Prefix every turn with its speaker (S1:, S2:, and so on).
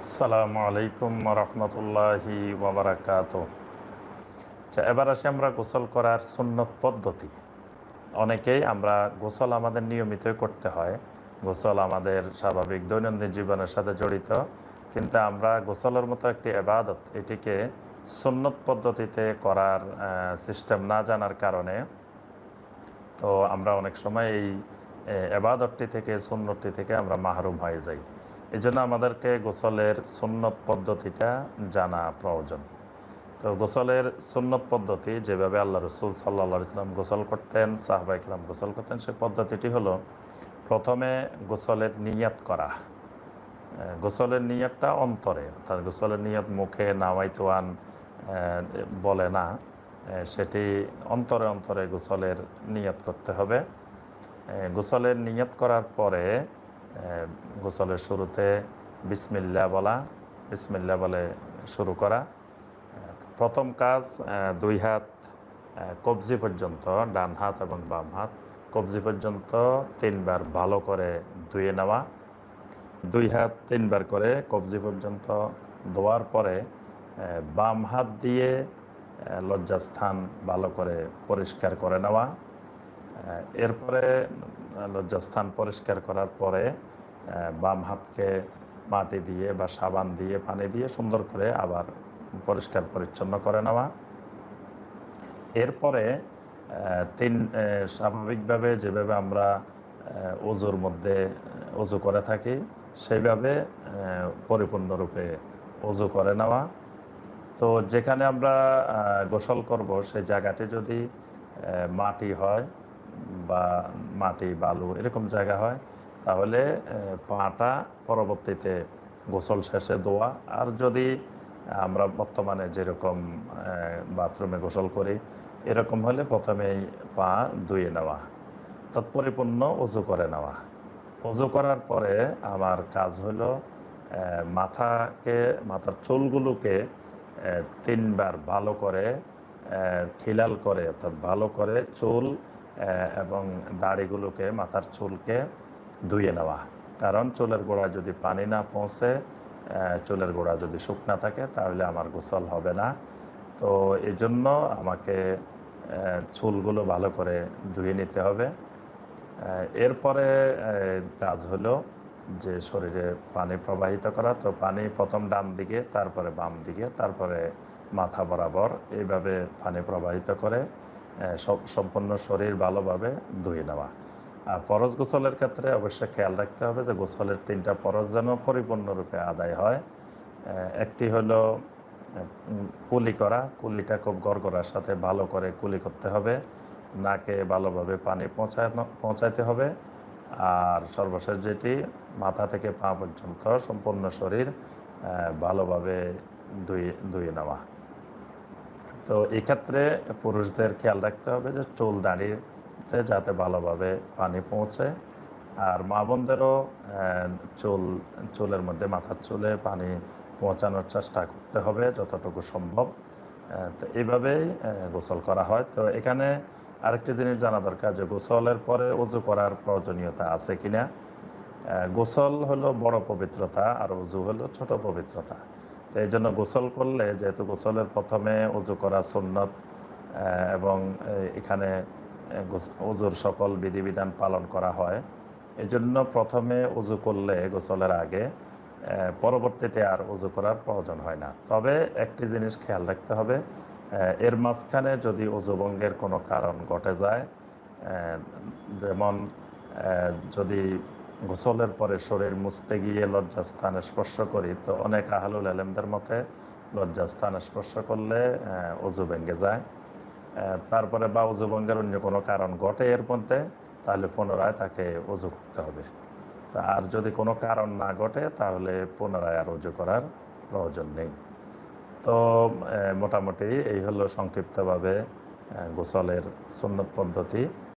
S1: আসসালামু আলাইকুম রহমতুল্লাহি ওবরাকাত। আচ্ছা, এবার আসি আমরা গোসল করার সুন্নত পদ্ধতি। অনেকেই আমরা গোসল আমাদের নিয়মিতই করতে হয়, গোসল আমাদের স্বাভাবিক দৈনন্দিন জীবনের সাথে জড়িত, কিন্তু আমরা গোসলের মতো একটি এবাদত এটিকে সুন্নত পদ্ধতিতে করার সিস্টেম না জানার কারণে তো আমরা অনেক সময় এই এবাদতটি থেকে সুন্নতটি থেকে আমরা মাহরুম হয়ে যাই। এই জন্য আমাদেরকে গোসলের সুন্নত পদ্ধতিটা জানা প্রয়োজন। তো গোসলের সুন্নত পদ্ধতি যেভাবে আল্লাহ রসুল সাল্লা ইসলাম গোসল করতেন, সাহাবা ইকরাম গোসল করতেন, সেই পদ্ধতিটি হলো প্রথমে গোসলের নিয়াত করা। গোসলের নিয়াতটা অন্তরে, অর্থাৎ গোসলের নিয়াত মুখে নাওয়াইতুয়ান বলে না, সেটি অন্তরে অন্তরে গোসলের নিয়াত করতে হবে। গোসলের নিয়ত করার পরে গোসলের শুরুতে বিসমিল্লাহ বলা, বিসমিল্লাহ বলে শুরু করা। প্রথম কাজ, দুই হাত কবজি পর্যন্ত, ডান হাত এবং বাম হাত কবজি পর্যন্ত 3 বার ভালো করে ধুয়ে নেওয়া। দুই হাত 3 বার করে কবজি পর্যন্ত ধোয়ার পরে বাম হাত দিয়ে লজ্জাস্থান ভালো করে পরিষ্কার করে নেওয়া। এরপরে লজ্জাস্থান পরিষ্কার করার পরে বাম হাতকে মাটি দিয়ে বা সাবান দিয়ে পানি দিয়ে সুন্দর করে আবার পরিষ্কার পরিচ্ছন্ন করে নেওয়া। এরপরে স্বাভাবিকভাবে যেভাবে আমরা অজুর মধ্যে অজু করে থাকি সেইভাবে পরিপূর্ণরূপে অজু করে নেওয়া। তো যেখানে আমরা গোসল করব সেই জায়গাটি যদি মাটি হয় বা মাটি বালু এরকম জায়গা হয়, তাহলে পাটা পরবর্তীতে গোসল শেষে ধোয়া। আর যদি আমরা বর্তমানে যেরকম বাথরুমে গোসল করি এরকম হলে প্রথমেই পা ধুয়ে নেওয়া, তৎপরিপূর্ণ অজু করে নেওয়া। অজু করার পরে আমার কাজ হলো মাথার চুলগুলোকে 3 বার ভালো করে খিলাল করে, অর্থাৎ ভালো করে চুল এবং দাড়িগুলোকে, মাথার চুলকে ধুয়ে নেওয়া। কারণ চুলের গোড়া যদি পানি না পৌঁছে, চুলের গোড়া যদি শুকনা থাকে তাহলে আমার গোসল হবে না। তো এই জন্য আমাকে চুলগুলো ভালো করে ধুয়ে নিতে হবে। এরপরে কাজ হলো যে শরীরে পানি প্রবাহিত করা। তো পানি প্রথম ডান দিকে, তারপরে বাম দিকে, তারপরে মাথা বরাবর, এইভাবে পানি প্রবাহিত করে সম্পূর্ণ শরীর ভালোভাবে ধুয়ে নেওয়া। আর ফরজ গোসলের ক্ষেত্রে অবশ্যই খেয়াল রাখতে হবে যে গোসলের 3টা ফরজ যেন পরিপূর্ণরূপে আদায় হয়। একটি হলো কুলি করা, কুলিটা খুব গড়গড়ার সাথে ভালো করে কুলি করতে হবে, নাকে ভালোভাবে পানি পৌঁছাইতে হবে। আর সর্বশেষ যেটি, মাথা থেকে পা পর্যন্ত সম্পূর্ণ শরীর ভালোভাবে ধুয়ে নেওয়া। তো এই ক্ষেত্রে পুরুষদের খেয়াল রাখতে হবে যে চুল দাঁড়িয়েতে যাতে ভালোভাবে পানি পৌঁছে। আর মা বোনদেরও চুলের মধ্যে, মাথার চুলে পানি পৌঁছানোর চেষ্টা করতে হবে যতটুকু সম্ভব। তো এইভাবেই গোসল করা হয়। তো এখানে আরেকটি জিনিস জানা দরকার যে গোসলের পরে অজু করার প্রয়োজনীয়তা আছে কিনা। গোসল হলো বড় পবিত্রতা আর অজু হলো ছোট পবিত্রতা। তো এই জন্য গোসল করলে, যেহেতু গোসলের প্রথমে অজু করা সুন্নত এবং এখানে অজুর সকল বিধিবিধান পালন করা হয়, এই জন্য প্রথমে অজু করলে গোসলের আগে পরবর্তীতে আর অজু করার প্রয়োজন হয় না। তবে একটি জিনিস খেয়াল রাখতে হবে, এর মাঝখানে যদি অজুভঙ্গের কোনো কারণ ঘটে যায়, যেমন যদি গোসলের পরে শরীর মুছতে গিয়ে লজ্জাস্থানে স্পর্শ করি, তো অনেক আহলুল আলেমদের মতে লজ্জাস্থানে স্পর্শ করলে অজু ভেঙে যায়। তারপরে বা অজু ভঙ্গের অন্য কোনো কারণ ঘটে এর মধ্যে, তাহলে পুনরায় তাকে অজু করতে হবে। তা আর যদি কোনো কারণ না ঘটে তাহলে পুনরায় আর অজু করার প্রয়োজন নেই। তো মোটামুটি এই হলো সংক্ষিপ্তভাবে গোসলের সুন্নত পদ্ধতি।